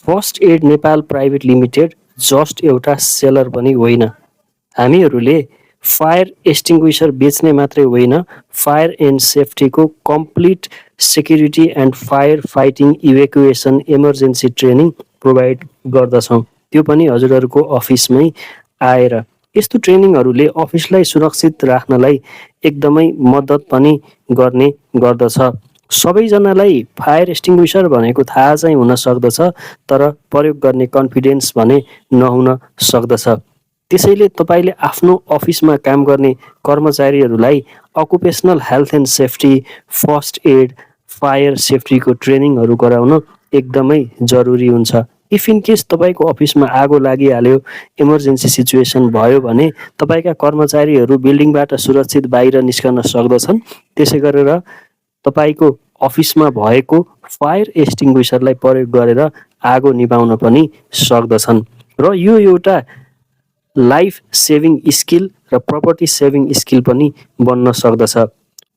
First aid Nepal private limited just एउटा seller पनि होइन। हामीहरूले फायर एक्सटिङ्ग्विसर बेच्ने मात्रै होइन, फायर एन्ड सेफ्टीको complete security and fire fighting evacuation emergency training provide गर्दछौँ, त्यो पनि हजुरहरूको अफिसमै आएर। यस्तो ट्रेनिङहरूले अफिसलाई सुरक्षित राख्नलाई एकदमै मद्दत पनि गर्ने गर्दछ। सबैजनालाई फायर एक्सटिङ्ग्विसर भनेको थाहा चाहिँ हुन सक्दछ, तर प्रयोग गर्ने कन्फिडेन्स भने नहुन सक्दछ। त्यसैले तपाईँले आफ्नो अफिसमा काम गर्ने कर्मचारीहरूलाई occupational health and safety, first aid, fire सेफ्टीको ट्रेनिङहरू गराउन एकदमै जरुरी हुन्छ। इफ इन केस तपाईँको अफिसमा आगो लागिहाल्यो, इमर्जेन्सी सिचुएसन भयो भने तपाईँका कर्मचारीहरू बिल्डिङबाट सुरक्षित बाहिर निस्कन सक्दछन्। त्यसै गरेर तपाईँको अफिसमा भएको फायर एक्सटिङ्ग्विसरलाई प्रयोग गरेर आगो निभाउन पनि सक्दछन्। र यो एउटा लाइफ सेभिङ स्किल र प्रपर्टी सेभिङ स्किल पनि बन्न सक्दछ।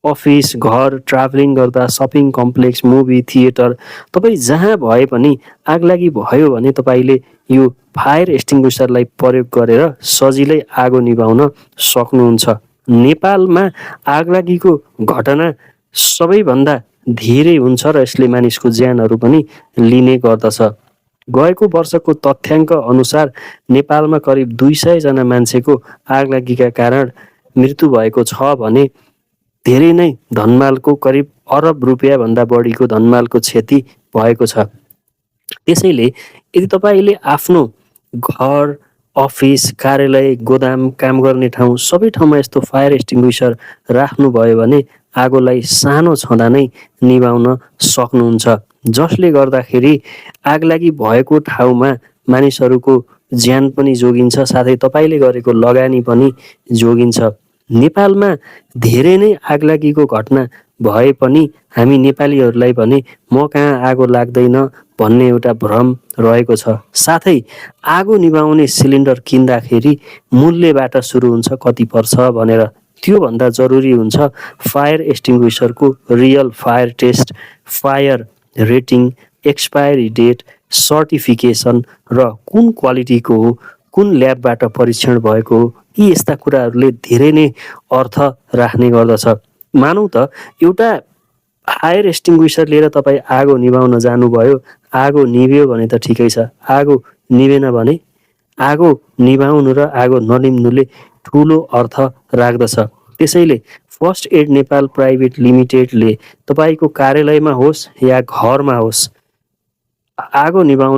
अफिस, घर, ट्राभलिङ गर्दा, सपिङ कम्प्लेक्स, मुभी थिएटर, तपाईँ जहाँ भए पनि आगलागी भयो भने तपाईँले यो फायर एक्सटिङ्ग्विसरलाई प्रयोग गरेर सजिलै आगो निभाउन सक्नुहुन्छ। नेपालमा आगलागीको घटना सबैभन्दा धेरै हुन्छ र यसले मानिसको ज्यानहरू पनि लिने गर्दछ। गएको वर्षको तथ्याङ्क अनुसार नेपालमा करिब 200 जना मान्छेको आगलागीका कारण मृत्यु भएको छ भने धेरै नै धनमालको करिब अरब रुपियाँभन्दा बढीको धनमालको क्षति भएको छ। त्यसैले यदि तपाईँले आफ्नो घर, अफिस, कार्यालय, गोदाम, काम गर्ने ठाउँ सबै ठाउँमा यस्तो फायर एक्सटिङ्ग्विसर राख्नुभयो भने आगोलाई सानो छँदा नै निभाउन सक्नुहुन्छ, जसले गर्दाखेरि आगलागी भएको ठाउँमा मानिसहरूको ज्यान पनि जोगिन्छ, साथै तपाईँले गरेको लगानी पनि जोगिन्छ। नेपालमा धेरै नै आगलागीको घटना भए पनि हामी नेपालीहरूलाई भने म कहाँ आगो लाग्दैन भन्ने एउटा भ्रम रहेको छ। साथै आगो निभाउने सिलिन्डर किन्दाखेरि मूल्यबाट सुरु हुन्छ कति पर्छ भनेर। त्योभन्दा जरुरी हुन्छ फायर एक्सटिङ्ग्विसरको real fire test, fire rating, expiry date, certification र कुन क्वालिटीको हो, कुन ल्याबबाट परीक्षण भएको हो। यी यस्ता कुराहरूले धेरै नै अर्थ राख्ने गर्दछ। मानौँ त एउटा फायर एक्सटिङ्ग्विसर लिएर तपाईँ आगो निभाउन जानुभयो, आगो निभ्यो भने त ठिकै छ, आगो निभेन भने आगो निभाउनु र आगो ननिभ्नुले ठुलो अर्थ राख्दछ। त्यसैले फर्स्ट एड नेपाल प्राइभेट लिमिटेडले तपाईँको कार्यालयमा होस् या घरमा होस्, आगो निभाउन